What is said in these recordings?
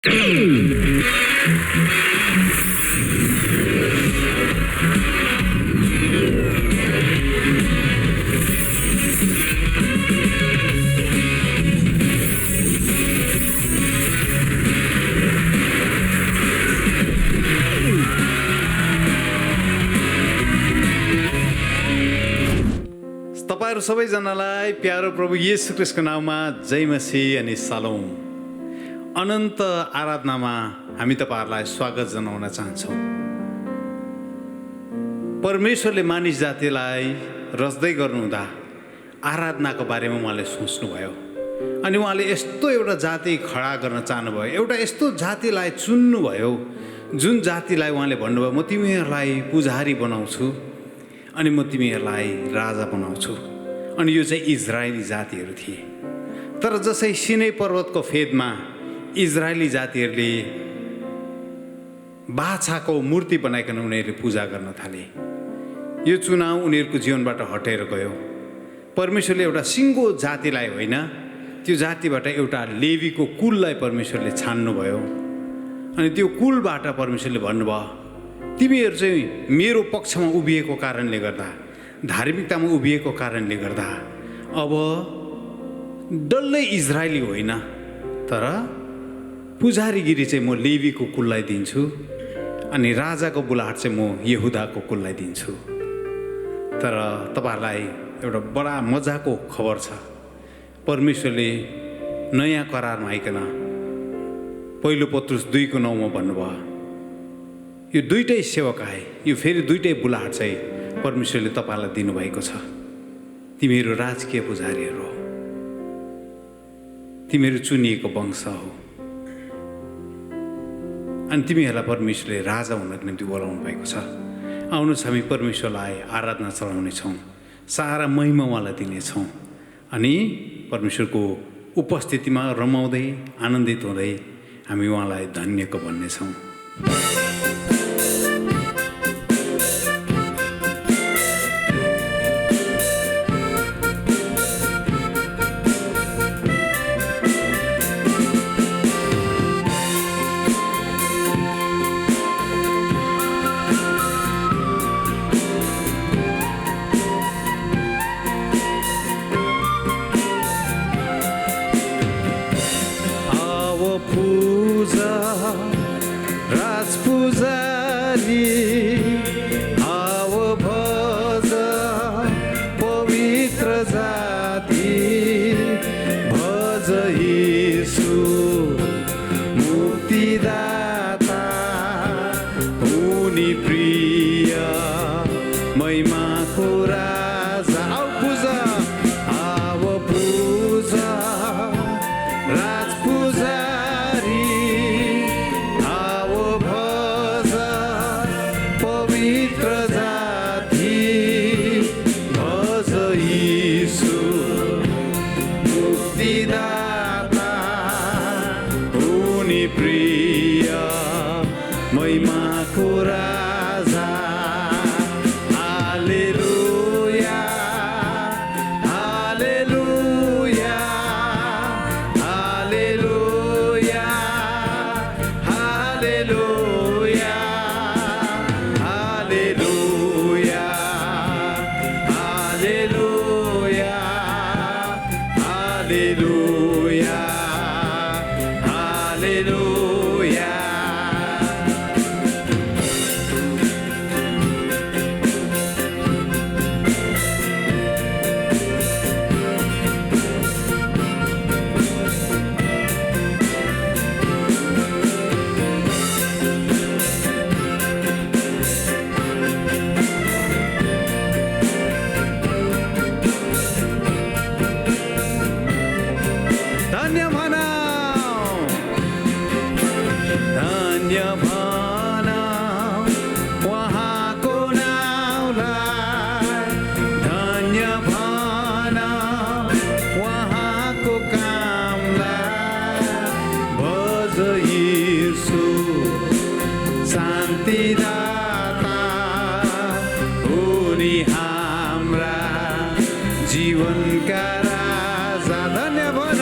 तपाईहरु सबैजनालाई प्यारो प्रभु येशू ख्रीष्टको नाममा जय मसीह अनि सलोम। अनन्त आराधनामा हामी तपाईहरुलाई स्वागत जनाउन चाहन्छौँ। परमेश्वरले मानिस जातिलाई रच्दै गर्नुहुँदा आराधनाको बारेमा उहाँले सोच्नुभयो अनि उहाँले यस्तो एउटा जाति खडा गर्न चाहनुभयो, एउटा यस्तो जातिलाई चुन्नुभयो जुन जातिलाई उहाँले भन्नुभयो म तिमीहरूलाई पुजारी बनाउँछु अनि म तिमीहरूलाई राजा बनाउँछु। अनि यो चाहिँ इजरायली जातिहरू थिए। तर जसै सिनै पर्वतको फेदमा इजरायली जातिहरूले बाछाको मूर्ति बनाइकन उनीहरूले पूजा गर्न थाले। यो चुनाव उनीहरूको जीवनबाट हटेर गयो। परमेश्वरले एउटा सिङ्गो जातिलाई होइन, त्यो जातिबाट एउटा लेवीको कुललाई परमेश्वरले छान्नुभयो अनि त्यो कुलबाट परमेश्वरले भन्नुभयो तिमीहरू चाहिँ मेरो पक्षमा उभिएको कारणले गर्दा, धार्मिकतामा उभिएको कारणले गर्दा अब डल्लै इजरायली होइन, तर पुजारीगिरी चाहिँ म लेवीको कुललाई दिन्छु अनि राजाको बुलाहट चाहिँ म यहुदाको कुललाई दिन्छु। तर तपाईहरुलाई एउटा बडा मजाको खबर छ। परमेश्वरले नयाँ करारमा आइकन पहिलो पत्रुस 2:9 भन्नुभयो यो दुईटै सेवक आए, यो फेरि दुईटै बुलाहट चाहिँ परमेश्वरले तपाईलाई दिनुभएको छ। तिमीहरू राजकीय पुजारीहरू हो, तिमीहरू चुनिएको वंश हो अनि तिमीहरूलाई परमेश्वरले राजा हुनको निम्ति बोलाउनु भएको छ। आउनुहोस् हामी परमेश्वरलाई आराधना चलाउनेछौँ, सारा महिमा उहाँलाई दिनेछौँ अनि परमेश्वरको उपस्थितिमा रमाउँदै आनन्दित हुँदै हामी उहाँलाई धन्यको भन्नेछौँ। जीवनका राजा धन्य भन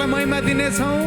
परमेश्वरलाई महिमा दिनेछौँ।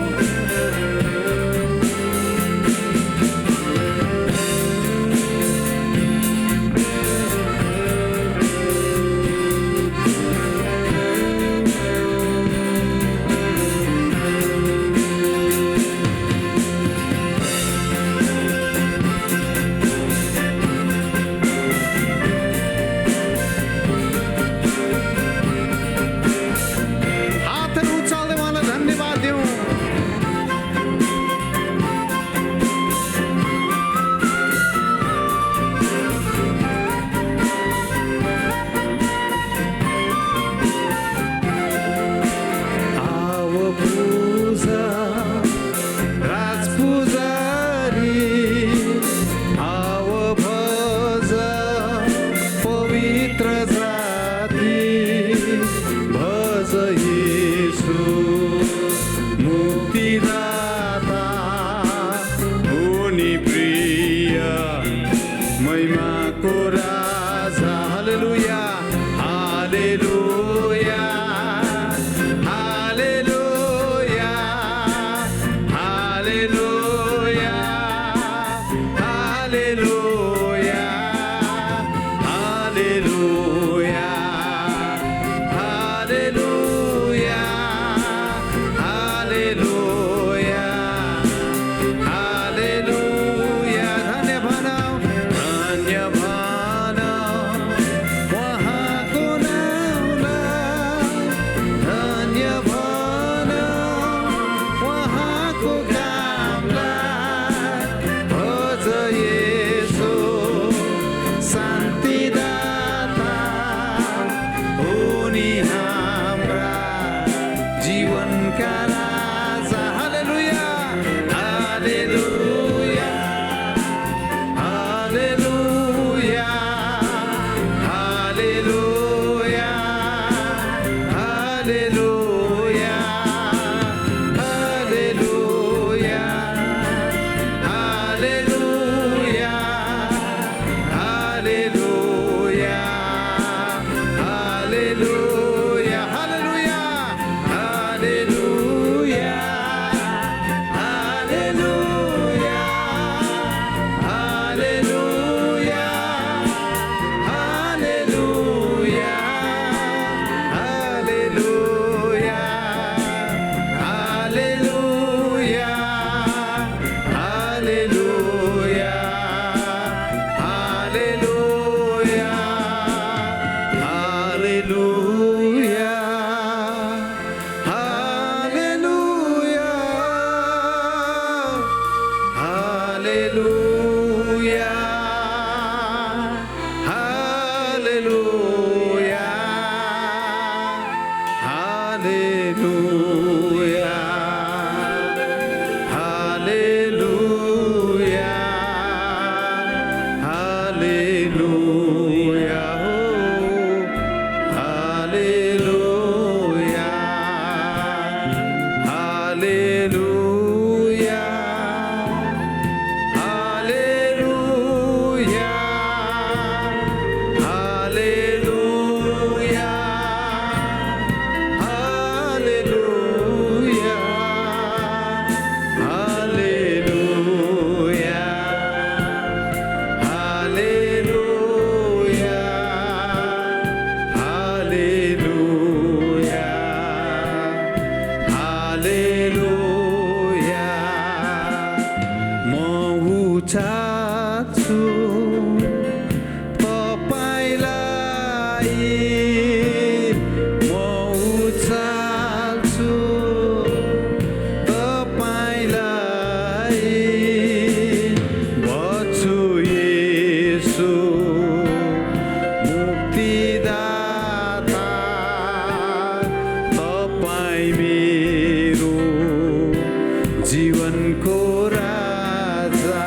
जीवनको राजा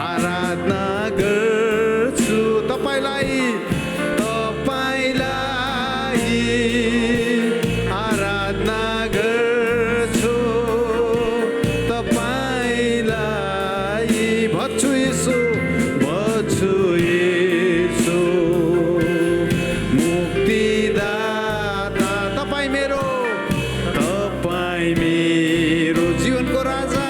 आराधना मेरो जीवनको राजा,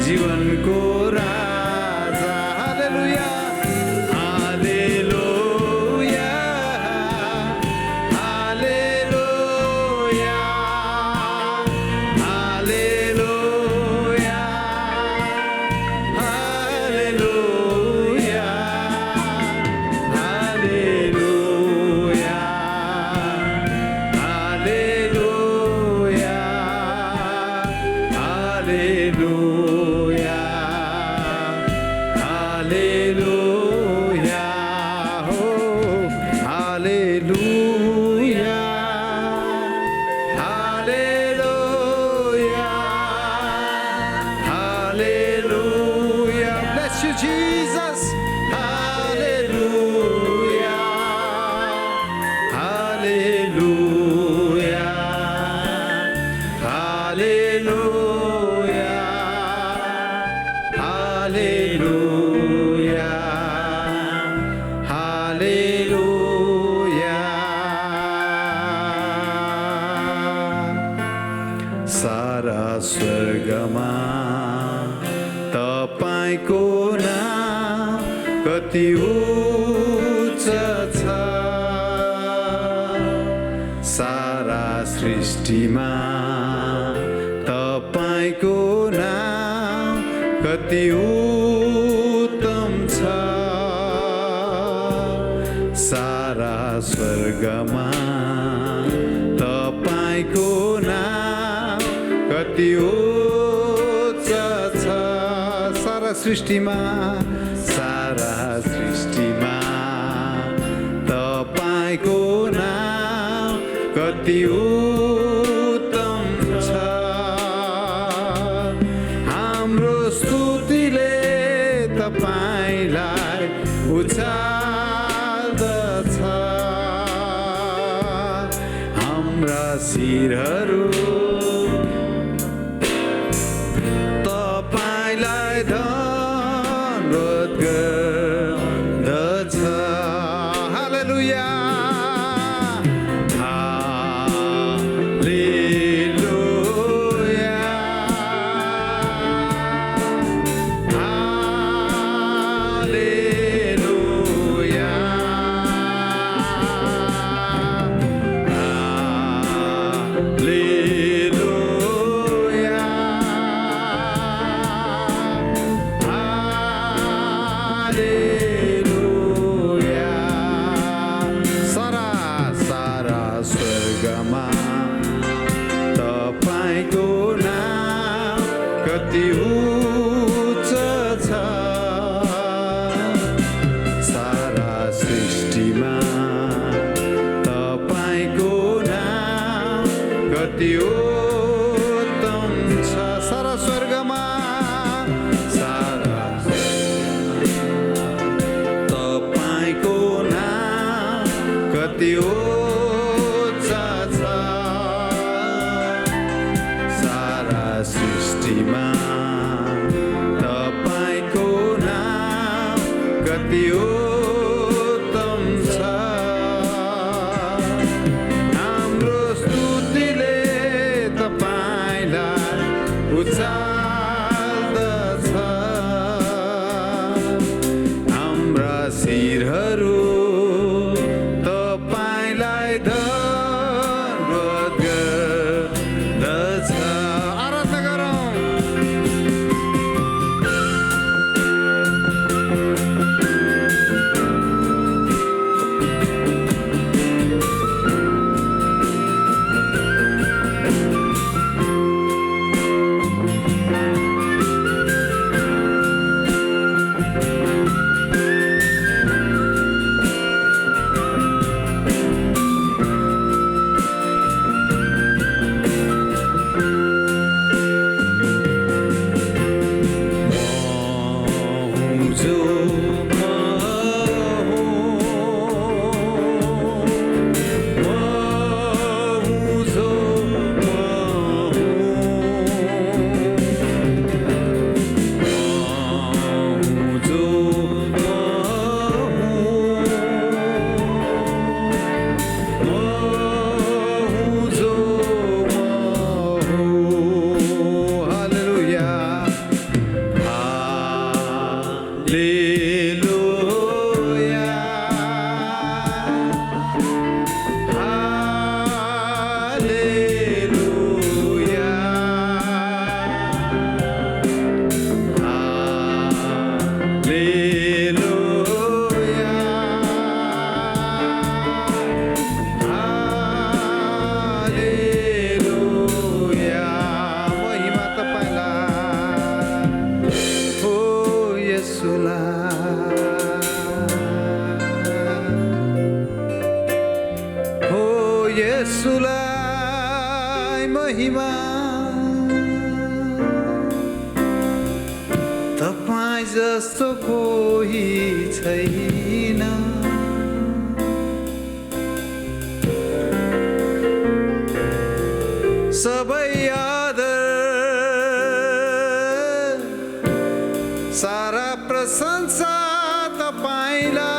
जीवनको राजा। हालेलुया, हालेलुया, हालेलुया, हालेलुया, हालेलुया, हालेलुया, हालेलुया, हालेलुया, हालेलुया, हालेलुया, bless you Jesus, हालेलुया, हालेलुया, हालेलुया, हालेलुया, हालेलुया। सारा स्वर्गमा तपाईको नाम कति उच्च छ, सारा सृष्टिमा तपाईको नाम कति उत्तम छ, सारा स्वर्गमा तपाईको नाम कति उच्च छ, सारा सृष्टिमा, सारा सृष्टिमा तपाईको नाम कति उत्तम छ, हाम्रो स्तुतिले तपाईलाई उचाल्दछ, हाम्रा शिरहरू तपाईलाई धन्यवाद गर्दछ। हालेलुया, हालेलुया, हालेलुया, हालेलुया, हालेलुया। सारा सारा स्वर्गमा तपाईको नाम कति उच्च छ, सारा सृष्टिमा तपाईको नाम कति उत्तम छ, सारा स्वर्गमा, सारा तपाईको नाम कति उच्च छ, सारा सृष्टिमा तपाईको नाम कति उत्तम छ, हाम्रो स्तुतिले तपाईलाई उचाल्दछ, हाम्रा शिरहरू तपाईलाई धन्यवाद गर्दछ। आराधना गरौँ, जस्तो कोही छैन सबै आदर सारा प्रशंसा तपाईलाई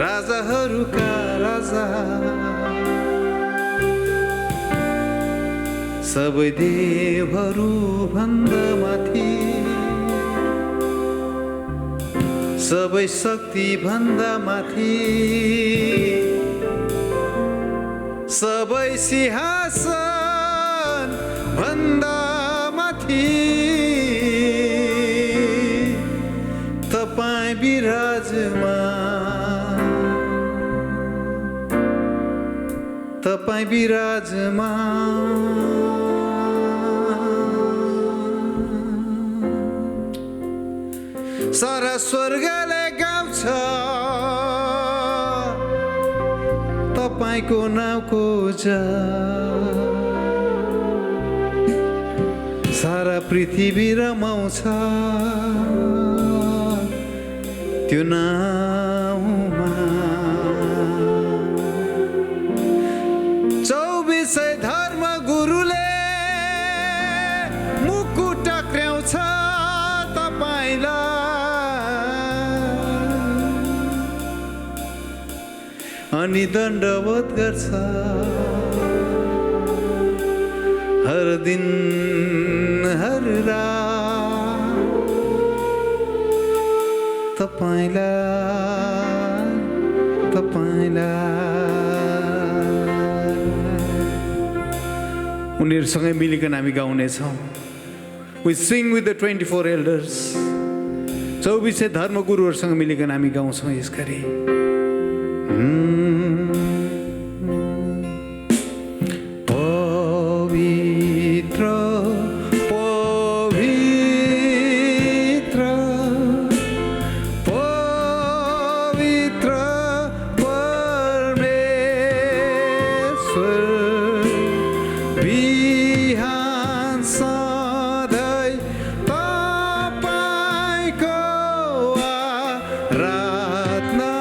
राजाहरूका राजा सबै देवहरू भन्दा माथि सबै शक्ति भन्दा माथि सबै सिंहासन भन्दा माथि तपाईं विराजमान तपाईं विराजमान सारा स्वर्गले गाउँछ तपाईको नाउँको सारा पृथ्वी रमाउँछ त्यो नाउँमा 24 धर्म गुरुले मुकुट टक्र्याउँछ अनि दण्डवत गर्छ हर दिन हर रात तपाईँलाई उनीहरूसँगै मिलिकन हामी गाउनेछौँ We sing with the 24 elders 24 धर्मगुरुहरूसँग मिलिकन हामी गाउँछौँ यसरी पवित्र पवित्र पवित्र परमेश्वर बिहान सधैँ तपाईँको आराधना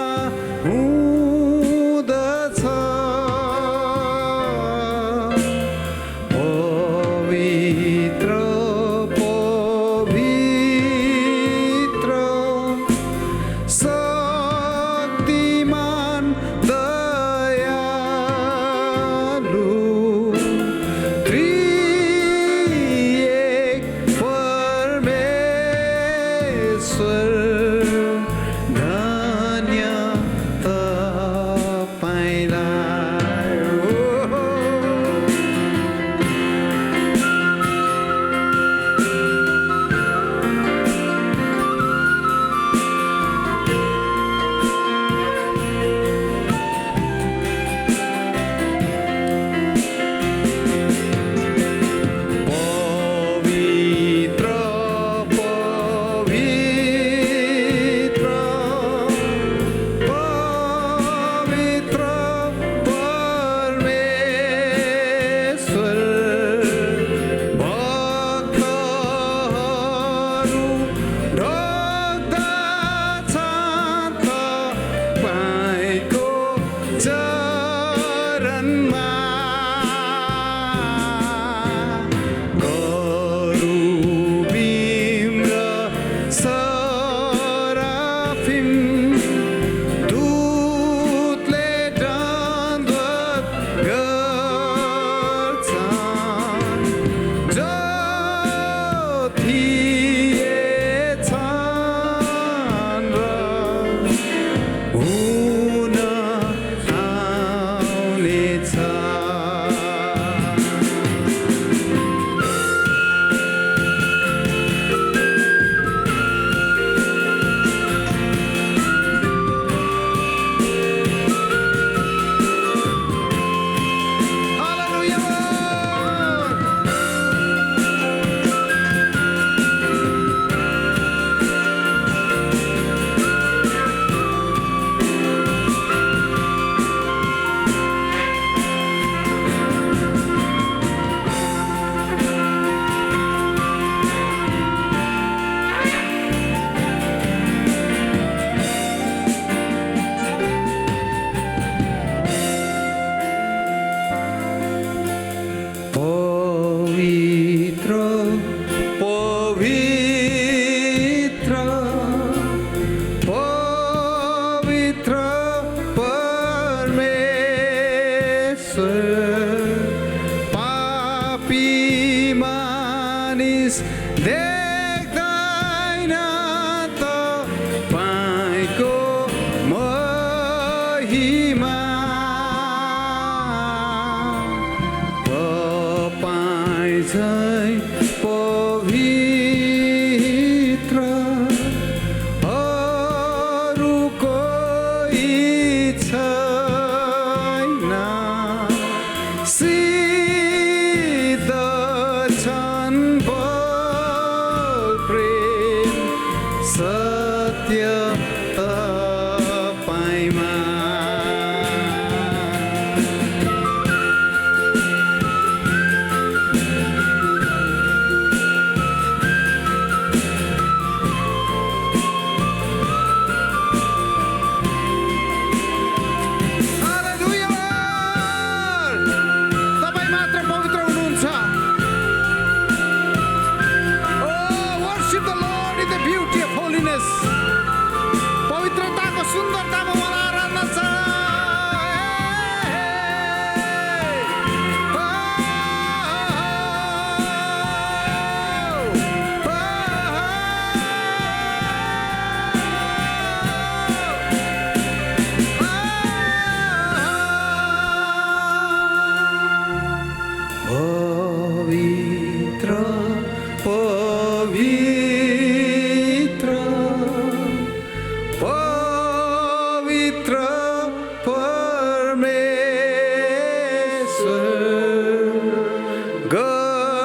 पापी मानिस देख्दैन तपाईको महिमा तपाईं झैं पवित्र अरू कोही छैन सिद्ध छन् बल प्रेम सत्य तपाईमा पवित्रताको सुन्दरतामा मलाई आराधना छ पवित्र पवित्र परमेश्वर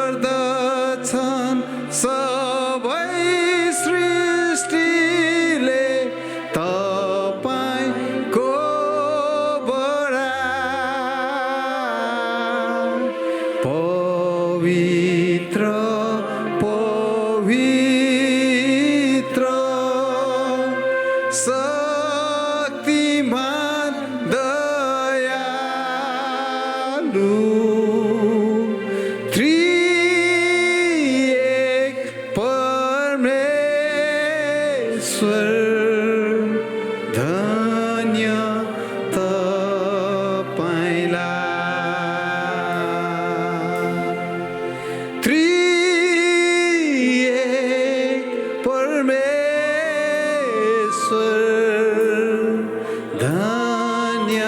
गर्दछन् सबै सृष्टिले तपाईको बढाइ पवित्र शक्तिमान दयालु त्रिएक परमेश्वर धन्य तपाईलाई त्रिएक परमेश्वर धन्य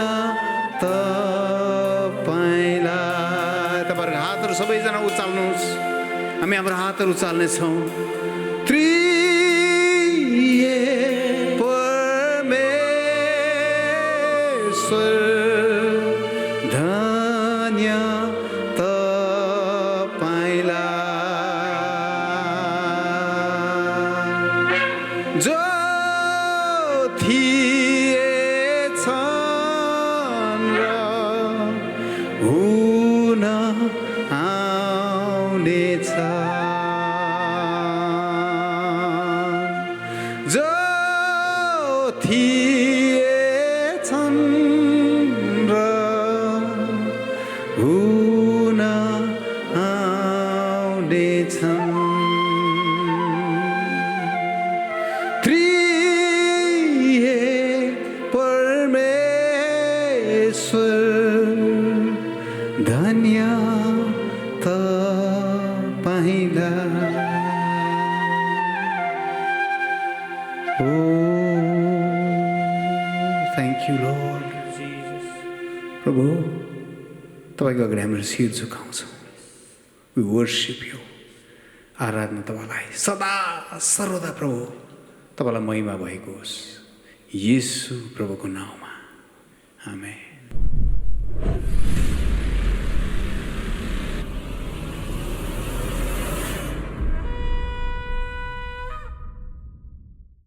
तपाईलाई तपाईहरुको हातहरु सबैजना उचाल्नुहोस् हामी हाम्रो हातहरु उचाल्नेछौँ त्रिएक परमेश्वर धन्य तपाईलाई जो थिएछन् र हुन आउनेछ जो थिएछन् र हुन आउनेछन् धन्य तपाईलाई थ्याङ्क यू लर्ड प्रभु तपाईको अगाडि हाम्रो शिर झुकाउँछौँ वी वर्शिप यू आराधना तपाईलाई सदा सर्वदा प्रभु तपाईलाई महिमा भएको होस् येशू प्रभुको नाउँमा आमेन